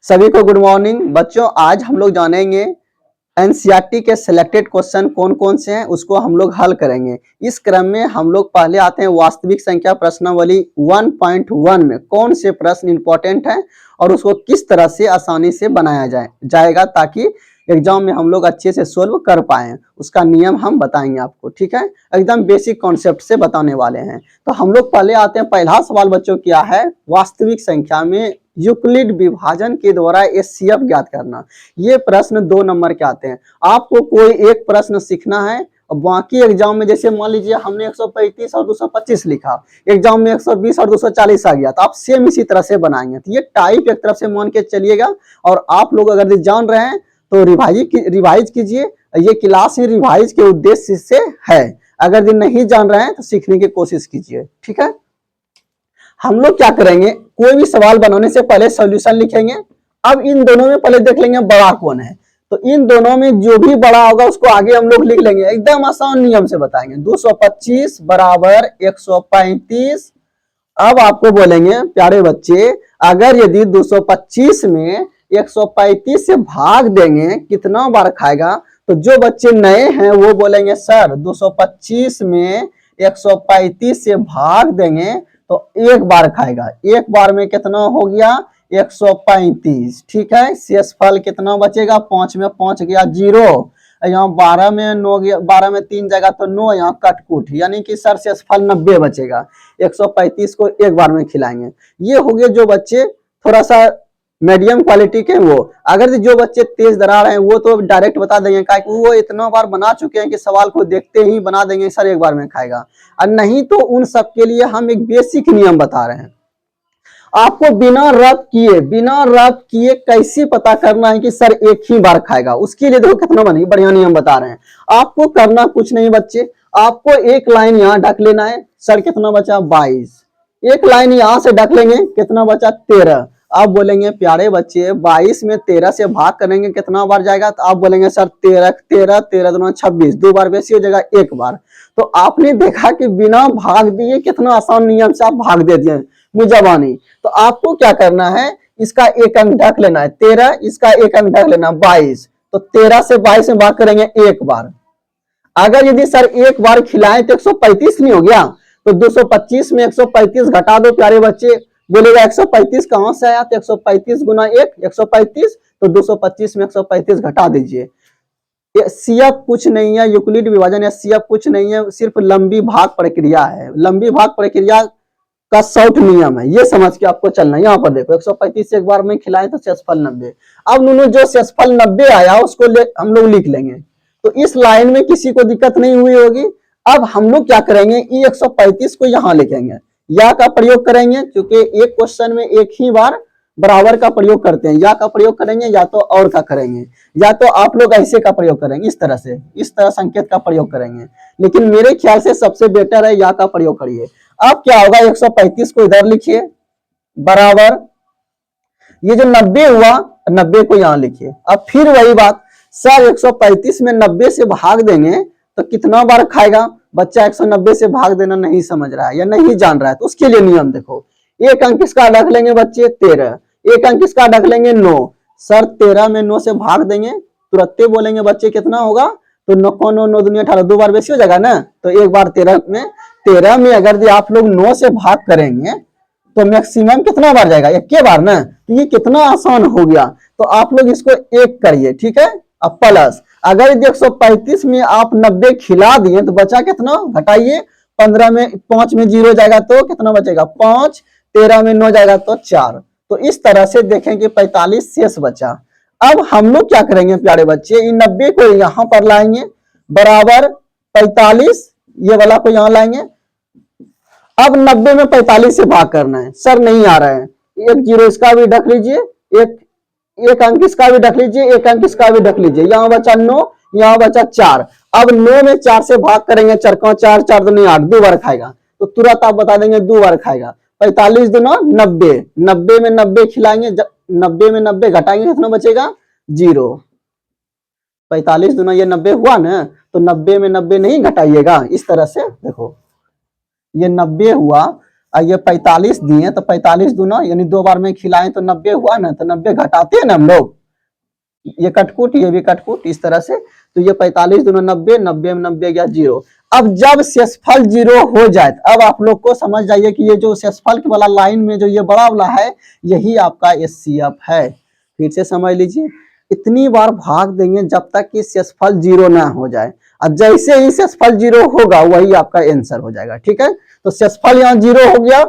सभी को good morning बच्चों। आज हम लोग जानेंगे एनसीईआरटी के सिलेक्टेड क्वेश्चन कौन कौन से हैं, उसको हम लोग हल करेंगे। इस क्रम में हम लोग पहले आते हैं वास्तविक संख्या प्रश्नावली 1.1 में कौन से प्रश्न इंपॉर्टेंट हैं और उसको किस तरह से आसानी से बनाया जाएगा ताकि एग्जाम में हम लोग अच्छे से सोल्व कर पाए। उसका नियम हम बताएंगे आपको, ठीक है। एकदम बेसिक कॉन्सेप्ट से बताने वाले हैं। तो हम लोग पहले आते हैं, पहला सवाल बच्चों क्या है, वास्तविक संख्या में यूक्लिड विभाजन के द्वारा एचसीएफ ज्ञात करना। ये प्रश्न 2 नंबर के आते हैं। आपको कोई एक प्रश्न सीखना है और बाकी एग्जाम में जैसे मान लीजिए हमने 135 और 225 लिखा, एग्जाम में 120 और 240 आ गया, तो आप सेम इसी तरह से बनाएंगे। तो ये टाइप एक तरफ से मान के चलिएगा। और आप लोग अगर जान रहे हैं तो रिवाइज कीजिए। ये क्लास ही रिवाइज के उद्देश्य से है। अगर नहीं जान रहे हैं तो सीखने की कोशिश कीजिए, ठीक है। हम लोग क्या करेंगे, कोई भी सवाल बनाने से पहले सॉल्यूशन लिखेंगे। अब इन दोनों में पहले देख लेंगे बड़ा कौन है, तो इन दोनों में जो भी बड़ा होगा उसको आगे हम लोग लिख लेंगे। एकदम आसान नियम से बताएंगे। 225 बराबर 135। अब आपको बोलेंगे प्यारे बच्चे, अगर यदि 225 में 135 से भाग देंगे कितना बार खाएगा। तो जो बच्चे नए हैं वो बोलेंगे सर 225 में 135 से भाग देंगे तो एक बार खाएगा। एक बार में कितना हो गया, 135, ठीक है। शेषफल कितना बचेगा, 5 में 5 गया 0, यहाँ 12 में 9 गया, 12 में 3 जाएगा तो 9, यहाँ कटकुट, यानी कि सर शेषफल 90 बचेगा। 135 को एक बार में खिलाएंगे। ये हो गए जो बच्चे थोड़ा सा मीडियम क्वालिटी के। वो अगर जो बच्चे तेज दरार हैं वो तो डायरेक्ट बता देंगे, क्या वो इतना बार बना चुके हैं कि सवाल को देखते ही बना देंगे सर एक बार में खाएगा। और नहीं तो उन सब के लिए हम एक बेसिक नियम बता रहे हैं। आपको बिना रब किए कैसे पता करना है कि सर एक ही बार खाएगा, उसके लिए देखो कितना बढ़िया नियम बता रहे हैं। आपको करना कुछ नहीं बच्चे, आपको एक लाइन यहाँ ढक लेना है। सर कितना बचा, 22। एक लाइन यहाँ से ढक लेंगे, कितना बचा, 13। आप बोलेंगे प्यारे बच्चे 22 में 13 से भाग करेंगे कितना बार जाएगा, तो आप बोलेंगे सर 13 दूना 26, 2 बार बेसी हो जाएगा, एक बार। तो आपने देखा कि बिना भाग दिए कितना आसान नियम से आप भाग दे दिए मुजबानी। तो आपको क्या करना है, इसका एक अंक ढक लेना है 13, इसका एक अंक ढक लेना 22। तो 13 से 22 में भाग करेंगे एक बार। अगर यदि सर एक बार खिलाएं तो 135 नहीं हो गया, तो 225 में 135 घटा दो प्यारे बच्चे। बोलेगा 135 कहां से आया, तो 135 गुना 1 135, तो 225 में 135 घटा दीजिए। सीएफ कुछ नहीं है, यूक्लिड विभाजन या सीएफ कुछ नहीं है, सिर्फ लंबी भाग प्रक्रिया है। लंबी भाग प्रक्रिया का शॉर्ट नियम है, ये समझ के आपको चलना है। यहाँ पर देखो 135 से एक बार में खिलाएं तो शेषफल 90। अब उन्होंने जो शेषफल 90 आया उसको हम लोग लिख लेंगे। तो इस लाइन में किसी को दिक्कत नहीं हुई होगी। अब हम लोग क्या करेंगे, ई 135 को यहाँ लिखेंगे, या का प्रयोग करेंगे, क्योंकि एक क्वेश्चन में एक ही बार बराबर का प्रयोग करते हैं। या का प्रयोग करेंगे या तो और का करेंगे, या तो आप लोग ऐसे का प्रयोग करेंगे, इस तरह से, इस तरह संकेत का प्रयोग करेंगे। लेकिन मेरे ख्याल से सबसे बेटर है या का प्रयोग करिए। अब क्या होगा, 135 को इधर लिखिए बराबर, ये जो 90 हुआ 90 को यहां लिखिए। अब फिर वही बात, सर 135 में 90 से भाग देंगे तो कितना बार खाएगा। बच्चा 190 से भाग देना नहीं समझ रहा है या नहीं जान रहा है, तो उसके लिए नियम देखो। एक अंक किसका रख लेंगे बच्चे, 13। एक अंक किसका रख लेंगे, 9। सर 13 में 9 से भाग देंगे, तुरंत बोलेंगे बच्चे कितना होगा, तो 9 को 9 9 दूनी 18, 2 बार बेसी हो जाएगा ना। तो एक बार 13 में अगर आप लोग 9 से भाग करेंगे तो मैक्सिमम कितना बार जाएगा, एक के बार ना। तो ये कितना आसान हो गया। तो आप लोग इसको एक करिए, ठीक है। अब प्लस, अगर 135 में आप 90 खिला दिए तो बचा कितना, घटाइए। 15 में 5 में 0 जाएगा तो कितना बचेगा, 5। 13 में 9 जाएगा तो 4। तो इस तरह से देखें कि 45 शेष बचा। अब हम लोग क्या करेंगे प्यारे बच्चे, इन 90 को यहां पर लाएंगे बराबर 45, ये वाला को यहां लाएंगे। अब 90 में 45 से भाग करना है। सर नहीं आ रहा है, एक 0 इसका भी ढक लीजिए, एक अंक इसका भी ढक लीजिए, एक अंक इसका भी ढक लीजिए। यहाँ बचा 9, यहाँ बचा 4। अब 9 में 4 से भाग करेंगे, 4 को 4, 4 दूनी 8, 2 बार खाएगा। तो तुरंत आप बता देंगे 2 बार खाएगा। 45 दूना 90, 90 में 90 खिलाएंगे, 90 में 90 घटाएंगे, कितना बचेगा, 0। 45 दूना ये 90 हुआ ना, तो 90 में 90 नहीं घटाइएगा, इस तरह से देखो, ये 90 हुआ और ये 45 दिए तो 45 दूना यानी 2 बार में खिलाएं तो 90 हुआ ना, तो 90 घटाते हैं ना हम लोग, ये कटकुट ये भी कटकुट इस तरह से, तो ये 45 दूना 90, 90 में 90 गया 0। अब जब शेषफल 0 हो जाए, अब आप लोग को समझ जाइए कि ये जो शेषफल वाला लाइन में जो ये बड़ा वाला है यही आपका एचसीएफ है। फिर से समझ लीजिए, इतनी बार भाग देंगे जब तक कि शेषफल 0 ना हो जाए, और जैसे ही शेषफल 0 होगा वही आपका आंसर हो जाएगा। ठीक है, तो शेषफल यहाँ 0 हो गया,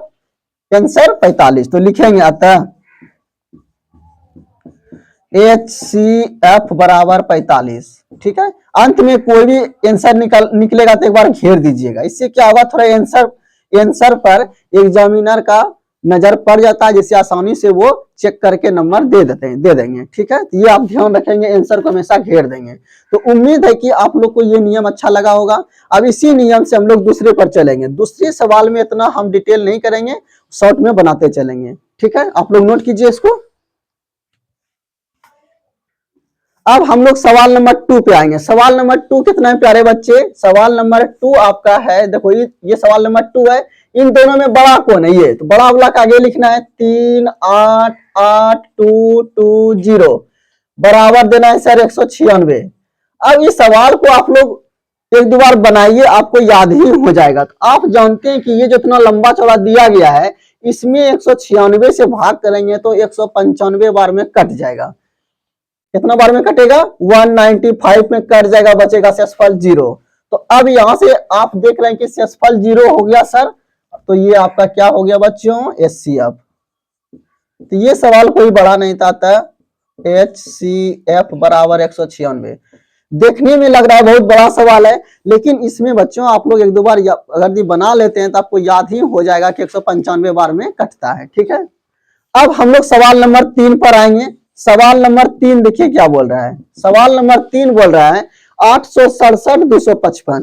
आंसर 45, तो लिखेंगे अतः HCF बराबर 45। ठीक है, अंत में कोई भी आंसर निकलेगा तो एक बार घेर दीजिएगा, इससे क्या होगा, थोड़ा आंसर पर एग्जामिनर का नजर पड़ जाता है, जिससे आसानी से वो चेक करके नंबर दे देंगे। ठीक है, तो ये आप ध्यान रखेंगे, आंसर को हमेशा घेर देंगे। तो उम्मीद है कि आप लोग को ये नियम अच्छा लगा होगा। अब इसी नियम से हम लोग दूसरे पर चलेंगे, दूसरे सवाल में इतना हम डिटेल नहीं करेंगे, शॉर्ट में बनाते चलेंगे। ठीक है, आप लोग नोट कीजिए इसको। अब हम लोग सवाल नंबर 2 पे आएंगे। सवाल नंबर 2 कितना है प्यारे बच्चे, सवाल नंबर 2 आपका है, देखो ये सवाल नंबर 2 है, इन दोनों में बड़ा कौन है, ये तो बड़ा वाला का आगे लिखना है 3 8 8 2 2 0 बराबर देना है सर 196। अब इस सवाल को आप लोग एक दो बार बनाइए, आपको याद ही हो जाएगा। तो आप जानते हैं कि ये जो इतना लंबा चौड़ा दिया गया है, इसमें 196 से भाग करेंगे तो 195 बार में कट जाएगा। कितना बार में कटेगा, 195 में कट जाएगा, बचेगा शेषफल 0। तो अब यहां से आप देख रहे हैं कि शेषफल 0 हो गया सर, तो ये आपका क्या हो गया बच्चों, एचसीएफ। तो ये सवाल कोई बड़ा नहीं था, HCF बराबर 196। देखने में लग रहा है बहुत बड़ा सवाल है, लेकिन इसमें बच्चों आप लोग एक दो बार अगर ये बना लेते हैं तो आपको याद ही हो जाएगा कि 195 बार में कटता है। ठीक है, अब हम लोग सवाल नंबर 3 पर आएंगे। सवाल नंबर 3 देखिए क्या बोल रहा है, सवाल नंबर 3 बोल रहा है 867 255।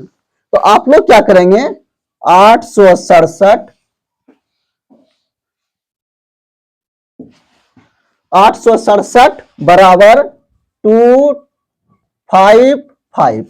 तो आप लोग क्या करेंगे, 867 बराबर 255।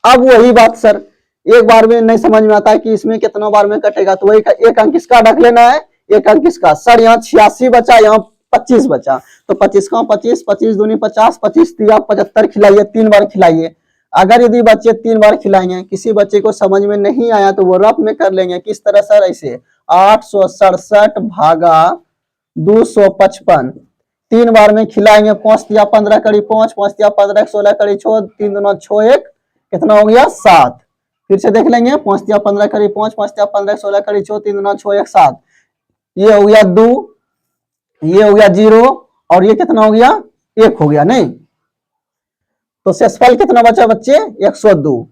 अब वही बात सर, एक बार में नहीं समझ में आता है कि इसमें कितना बार में कटेगा, तो वही एक अंक इसका रख लेना है, एक अंक इसका। सर यहाँ 86 बचा, यहाँ 25 बचा, तो 25 का 25, 25 दूनी 50, 25 तिया 75 खिलाइए, 3 बार खिलाइए। अगर यदि बच्चे 3 बार खिलाएंगे, किसी बच्चे को समझ में नहीं आया तो वो रफ में कर लेंगे। किस तरह सर, ऐसे 867 भागा 255, 3 बार में खिलाएंगे, 5 तिया 15 कड़ी 5, 5 तिया 15 16 कड़ी 6, 3 दूना 6 1, कितना हो गया 7। फिर से देख लेंगे, 5 तिया 15 कड़ी 5, 5 तिया 15 16 कड़ी 6, 3 दूना 6 1 7, ये हो गया 2, ये हो गया 0, और ये कितना हो गया 1 हो गया, नहीं तो शेषफल कितना बचा बच्चे, 102।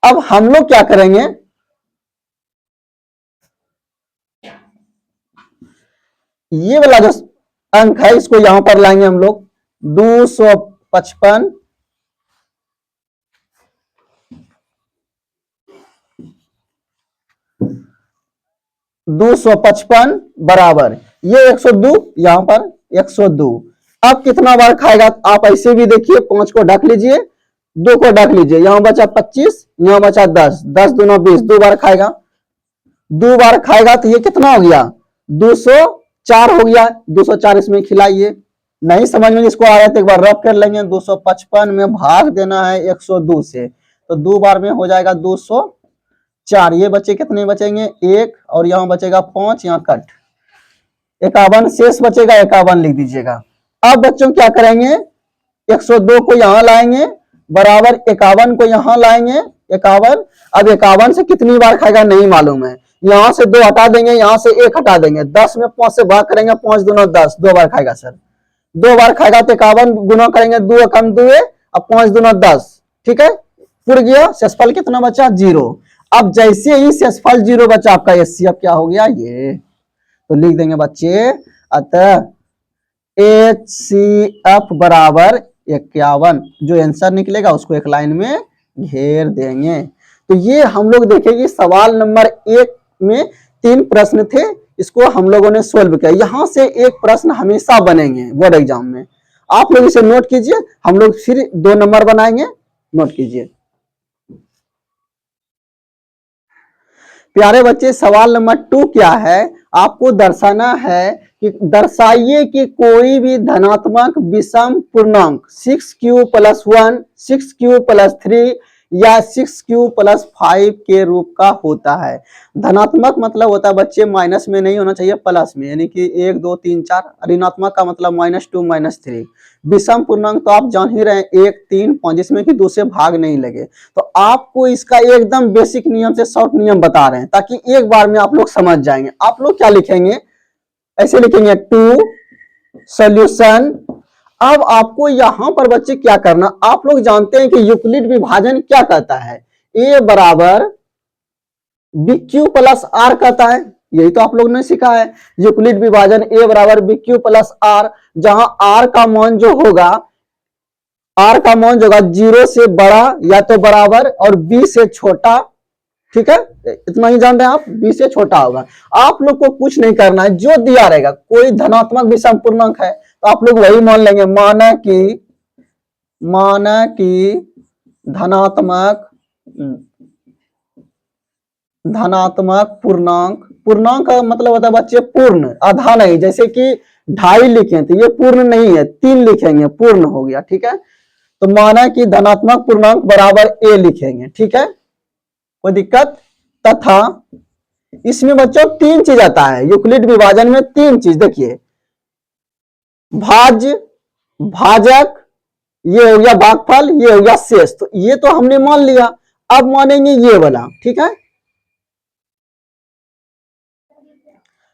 अब हम लोग क्या करेंगे, ये वाला जो अंक है इसको यहां पर लाएंगे हम लोग, 255 255 बराबर ये 102, यहां पर 102। अब कितना बार खाएगा, आप ऐसे भी देखिए, 5 को ढक लीजिए, 2 को ढक लीजिए, यहां बचा 25, यहां बचा 10, 10 दूना 20, 2 बार खाएगा, 2 बार खाएगा तो ये कितना हो गया 204 हो गया, 204 इसमें खिलाइए। नहीं समझ में इसको आ रहा है तो एक बार रफ कर लेंगे, 255 में भाग देना है 102 से, तो 2 बार में हो जाएगा 204, ये बच्चे कितने बचेंगे 1, और यहां बचेगा 5, यहां कट 51, शेष बचेगा 51 लिख दीजिएगा। अब बच्चों क्या करेंगे, 102 को यहां लाएंगे, बराबर 51 को यहां लाएंगे, 51। अब 51 से कितनी बार खाएगा नहीं मालूम है, यहां से 2 हटा देंगे, यहां से 1 हटा देंगे, 10 में 5 से भाग करेंगे, 5 दूना 10, 2 बार खाएगा सर, 2 बार खाएगा तो 51 गुना करेंगे, 2 कम 2, अब 5 दूना 10। ठीक है, पुर गया, शेषफल कितना बचा 0। अब जैसे ही शेषफल 0 बचा, आपका एचसीएफ क्या हो गया, ये तो लिख देंगे बच्चे, अतः HCF बराबर 51। जो आंसर निकलेगा उसको एक लाइन में घेर देंगे। तो ये हम लोग देखेंगे सवाल नंबर 1 में 3 प्रश्न थे, इसको हम लोगों ने सोल्व किया। यहां से एक प्रश्न हमेशा बनेंगे बोर्ड एग्जाम में, आप लोग इसे नोट कीजिए, हम लोग फिर 2 नंबर बनाएंगे, नोट कीजिए। प्यारे बच्चे सवाल नंबर 2 क्या है, आपको दर्शाना है कि दर्शाइए कि कोई भी धनात्मक विषम पूर्णांक 6q + 1, 6q + 3 या 6q + 5 के रूप का होता है। धनात्मक मतलब होता है बच्चे माइनस में नहीं होना चाहिए, प्लस में, यानी कि 1 2 3 4। ऋणात्मक का मतलब -2 -3। विषम पूर्णांक तो आप जान ही रहे हैं 1 3 5, जिसमें कि 2 से भाग नहीं लगे। तो आपको इसका एकदम बेसिक नियम से शॉर्ट नियम बता रहे हैं ताकि एक बार में आप लोग समझ जाएंगे। आप लोग क्या लिखेंगे, ऐसे लिखेंगे 2 सॉल्यूशन। अब आपको यहां पर बच्चे क्या करना, आप लोग जानते हैं कि यूक्लिड विभाजन क्या कहता है, a बराबर BQ + R कहता है। यही तो आप लोग ने सीखा है, यूक्लिड विभाजन a बराबर BQ + R, जहां R का मान जो होगा, R का मान जो होगा 0 से बड़ा या तो बराबर और B से छोटा। ठीक है, इतना ही जान रहे हैं आप, B से छोटा होगा। आप लोग को कुछ नहीं करना है, जो दिया रहेगा, कोई धनात्मक विषम पूर्णांक है तो आप लोग वही मान लेंगे। माना कि धनात्मक पूर्णांक का मतलब होता है बच्चे पूर्ण, आधा नहीं। जैसे कि 2.5 लिखे तो ये पूर्ण नहीं है, 3 लिखेंगे पूर्ण हो गया। ठीक है, तो माना कि धनात्मक पूर्णांक बराबर a लिखेंगे। ठीक है, कोई दिक्कत। तथा इसमें बच्चों 3 चीज आता है, यूक्लिड विभाजन में 3 चीज, देखिए, भाज्य, भाजक, ये हो गया भागफल, ये हो गया शेष। तो ये तो हमने मान लिया, अब मानेंगे ये वाला। ठीक है,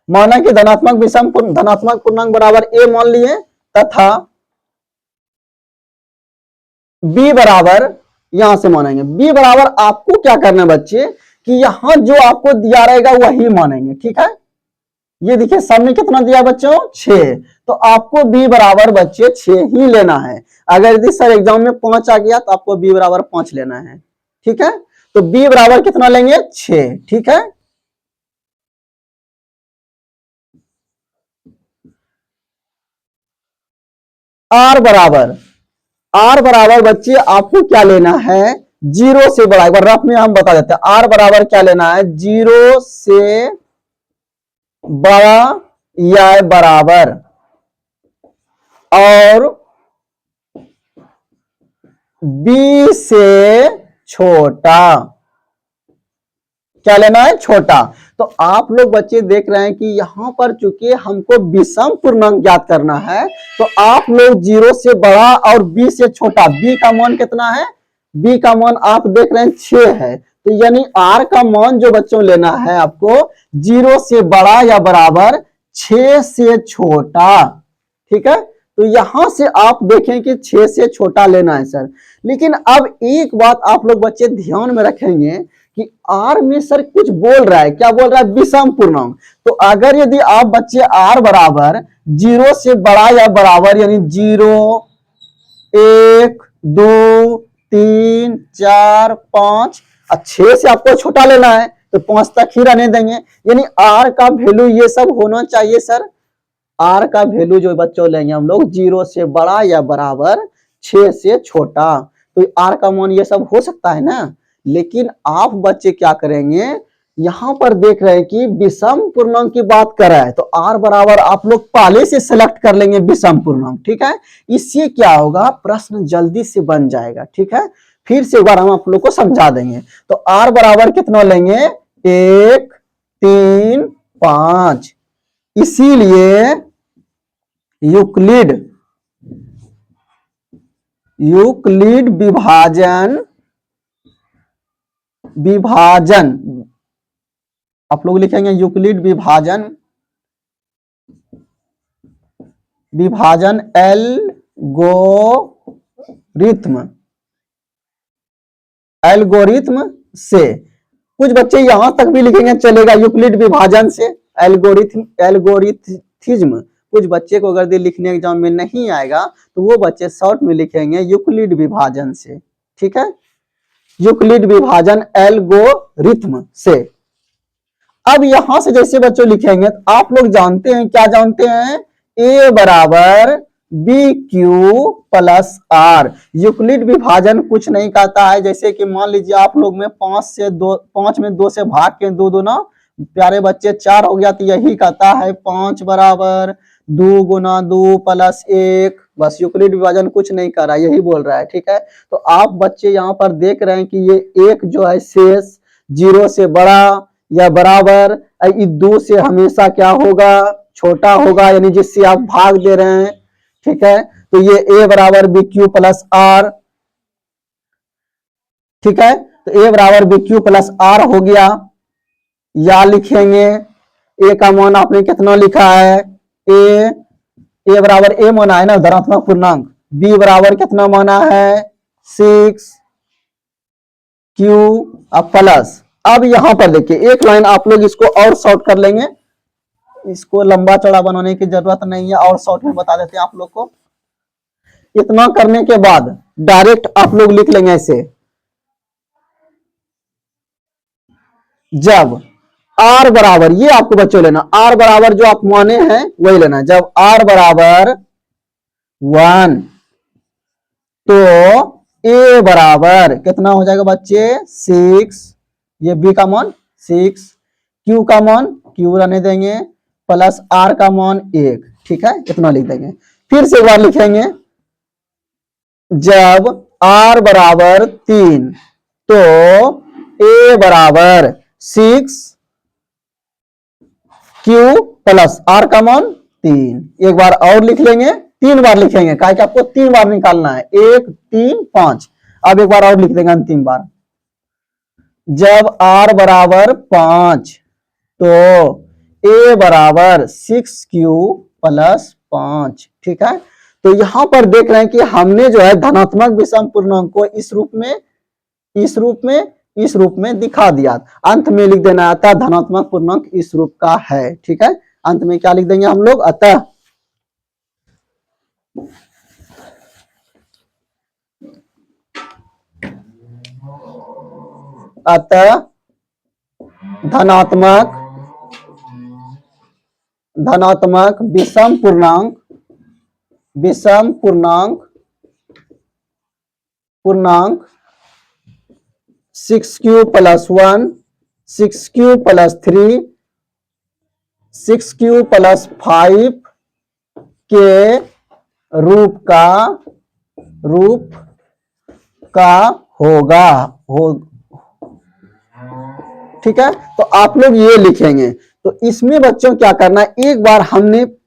माना कि धनात्मक पूर्णांक बराबर a मान लिए, तथा b बराबर, यहां से मानेंगे b बराबर, आपको क्या करना है बच्चे कि यहां जो आपको दिया रहेगा वही मानेंगे। ठीक है, ये देखिए सामने कितना दिया बच्चों, 6, तो आपको b बराबर बच्चे 6 ही लेना है। अगर यदि सर एग्जाम में 5 आ गया तो आपको b बराबर 5 लेना है। ठीक है, तो b बराबर कितना लेंगे, 6। ठीक है, r बराबर बच्चे आपको क्या लेना है, 0 से बड़ा। एक बार रफ में हम बता देते हैं, r बराबर क्या लेना है, 0 से बड़ा या बराबर और b से छोटा। क्या लेना है, छोटा। तो आप लोग बच्चे देख रहे हैं कि यहां पर चूंकि हमको विषम पूर्णांक ज्ञात करना है, तो आप लोग 0 से बड़ा और b से छोटा। b का मान कितना है, b का मान आप देख रहे हैं 6 है, तो यानी r का मान जो बच्चों लेना है आपको 0 से बड़ा या बराबर 6 से छोटा। ठीक है, तो यहां से आप देखें कि 6 से छोटा लेना है सर। लेकिन अब एक बात आप लोग बच्चे ध्यान में रखेंगे कि r में सर कुछ बोल रहा है, क्या बोल रहा है, विषम पूर्णांक। तो अगर यदि आप बच्चे r बराबर 0 से बड़ा या बराबर, यानी 0 1 2 3 4 5, 6 से आपको छोटा लेना है तो 5 तक ही रहने देंगे। यानी r का वैल्यू ये सब होना चाहिए सर। r का वैल्यू जो बच्चों लेंगे हम लोग 0 से बड़ा या बराबर 6 से छोटा, तो r का मान ये सब हो सकता है ना। लेकिन आप बच्चे क्या करेंगे, यहां पर देख रहे हैं कि विषम पूर्णांक की बात कर रहा है, तो r बराबर आप लोग पहले से सिलेक्ट कर लेंगे विषम पूर्णांक। ठीक है, इससे क्या होगा, प्रश्न जल्दी से बन जाएगा। ठीक है, फिर से एक बार हम आप लोग को समझा देंगे। तो r बराबर कितना लेंगे, 1 3 5। इसीलिए यूक्लिड विभाजन आप लोग लिखेंगे यूक्लिड विभाजन एल्गोरिथम से, कुछ बच्चे यहां तक भी लिखेंगे चलेगा, यूक्लिड विभाजन से एल्गोरिथ्म। कुछ बच्चे को अगर लिखने एग्जाम में नहीं आएगा तो वो बच्चे शॉर्ट में लिखेंगे यूक्लिड विभाजन से। ठीक है, यूक्लिड विभाजन एल्गोरिथम से। अब यहां से जैसे बच्चों लिखेंगे, आप लोग जानते हैं, क्या जानते हैं, a बराबर b q plus r. Euclid विभाजन कुछ नहीं कहता है, जैसे कि मान लीजिए आप लोग में 5 में 2 से भाग के 2 दूना प्यारे बच्चे 4 हो गया, तो यही कहता है 5 बराबर 2 गुना 2 प्लस 1। बस यूक्लिड विभाजन कुछ नहीं कर रहा, यही बोल रहा है। ठीक है, तो आप बच्चे यहाँ पर देख रहे हैं कि ये 1 जो है शेष 0 से बड़ा या बराबर, 2 से हमेशा क्या होगा, छोटा होगा, यानी जिससे आप भाग दे रहे हैं। ठीक है, तो ये a बराबर बी क्यू प्लस आर। ठीक है, तो a बराबर बी क्यू प्लस आर हो गया। या लिखेंगे a का मान आपने कितना लिखा है, a बराबर a माना है ना धनात्मक पूर्णांक, b बराबर कितना माना है 6 q अब प्लस। अब यहां पर देखिए एक लाइन आप लोग इसको और शॉर्ट कर लेंगे, इसको लंबा चौड़ा बनाने की जरूरत नहीं है, और शॉर्ट में बता देते हैं आप लोग को। इतना करने के बाद डायरेक्ट आप लोग लिख लेंगे ऐसे, जब r बराबर, ये आपको बच्चों लेना, r बराबर जो आप माने हैं वही लेना। जब r बराबर 1 तो a बराबर कितना हो जाएगा बच्चे 6, ये b का मान 6, q का मान q रहने देंगे, प्लस r का मान 1। ठीक है, इतना लिख देंगे। फिर से एक बार लिखेंगे, जब r बराबर 3 तो a बराबर 6 q प्लस r का मान 3। एक बार और लिख लेंगे, 3 बार लिखेंगे, क्या आपको 3 बार निकालना है, 1 3 5। अब एक बार और लिख देंगे अंतिम बार, जब r बराबर 5 तो a बराबर 6q प्लस 5। ठीक है, तो यहां पर देख रहे हैं कि हमने जो है धनात्मक विषम पूर्णांक को इस रूप में दिखा दिया। अंत में लिख देना अतः धनात्मक पूर्णांक इस रूप का है। ठीक है, अंत में क्या लिख देंगे हम लोग, अतः धनात्मक विषम पूर्णांक 6q plus 1, 6q plus 3, 6q plus 5 के रूप का होगा। ठीक है, तो आप लोग ये लिखेंगे। तो इसमें बच्चों क्या करना है, एक बार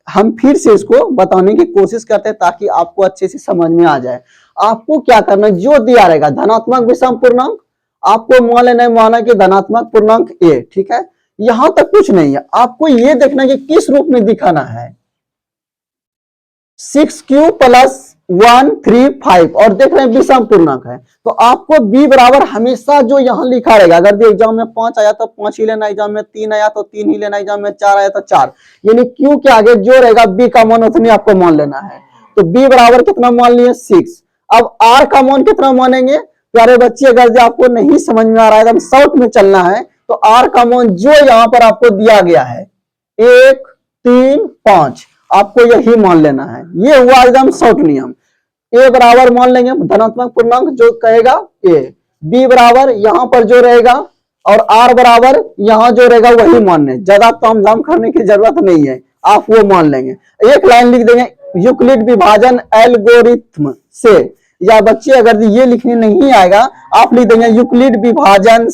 हम फिर से इसको बताने की कोशिश करते हैं ताकि आपको अच्छे से समझ में आ जाए। आपको क्या करना है, जो दिया रहेगा धनात्मक विषम पूर्णांक, आपको मान लेना है माना कि धनात्मक पूर्णांक a। ठीक है, यहां तक कुछ नहीं है, आपको ये देखना है कि किस रूप में दिखाना है, 6q प्लस 1 3 5, और देख रहे हैं विषम पूर्णांक है, तो आपको b बराबर हमेशा जो यहां लिखा रहेगा, अगर एग्जाम में 5 आया तो 5 ही लेना, एग्जाम में 3 आया तो 3 ही लेना, एग्जाम में 4 आया तो 4, यानी q के आगे जो रहेगा b का मान उतनी आपको मान लेना है। तो b बराबर कितना मान लिए 6। अब r का मान कितना मानेंगे प्यारे बच्चे, अगर जो आपको नहीं समझ में आ रहा है एकदम शॉर्ट में चलना है, तो r का मान जो यहां पर आपको दिया गया है 1 3 5, आपको यही मान लेना है। ये हुआ एकदम शॉर्ट नियम। a बराबर मान लेंगे धनात्मक पूर्णांक जो कहेगा a, b बराबर यहां पर जो रहेगा, और r बराबर यहां जो रहेगा वही मानने, ज्यादा तामझाम करने की जरूरत नहीं है, आप वो मान लेंगे। एक लाइन लिख देंगे, यूक्लिड विभाजन एल्गोरिथम से, या बच्चे अगर ये लिखने नहीं आएगा आप लिख देंगे यूक्लिड विभाजन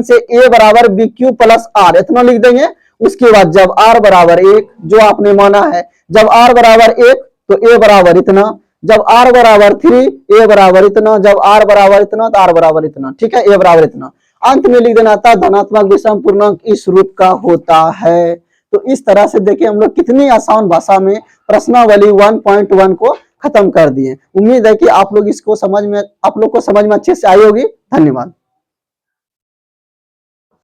से a बराबर बी क्यू प्लस आर, इतना लिख देंगे। उसके बाद जब r बराबर 1 जो आपने माना है, जब r बराबर 1 तो a बराबर इतना, जब r बराबर 3 a बराबर इतना, जब r बराबर इतना तो r बराबर इतना। ठीक है, a बराबर इतना। अंत में लिख देना था धनात्मक विषम पूर्णांक इस रूप का होता है। तो इस तरह से देखिए हम लोग कितनी आसान भाषा में प्रश्नावली 1.1 को खत्म कर दिए। उम्मीद है कि आप लोग को समझ में अच्छे से आई होगी। धन्यवाद।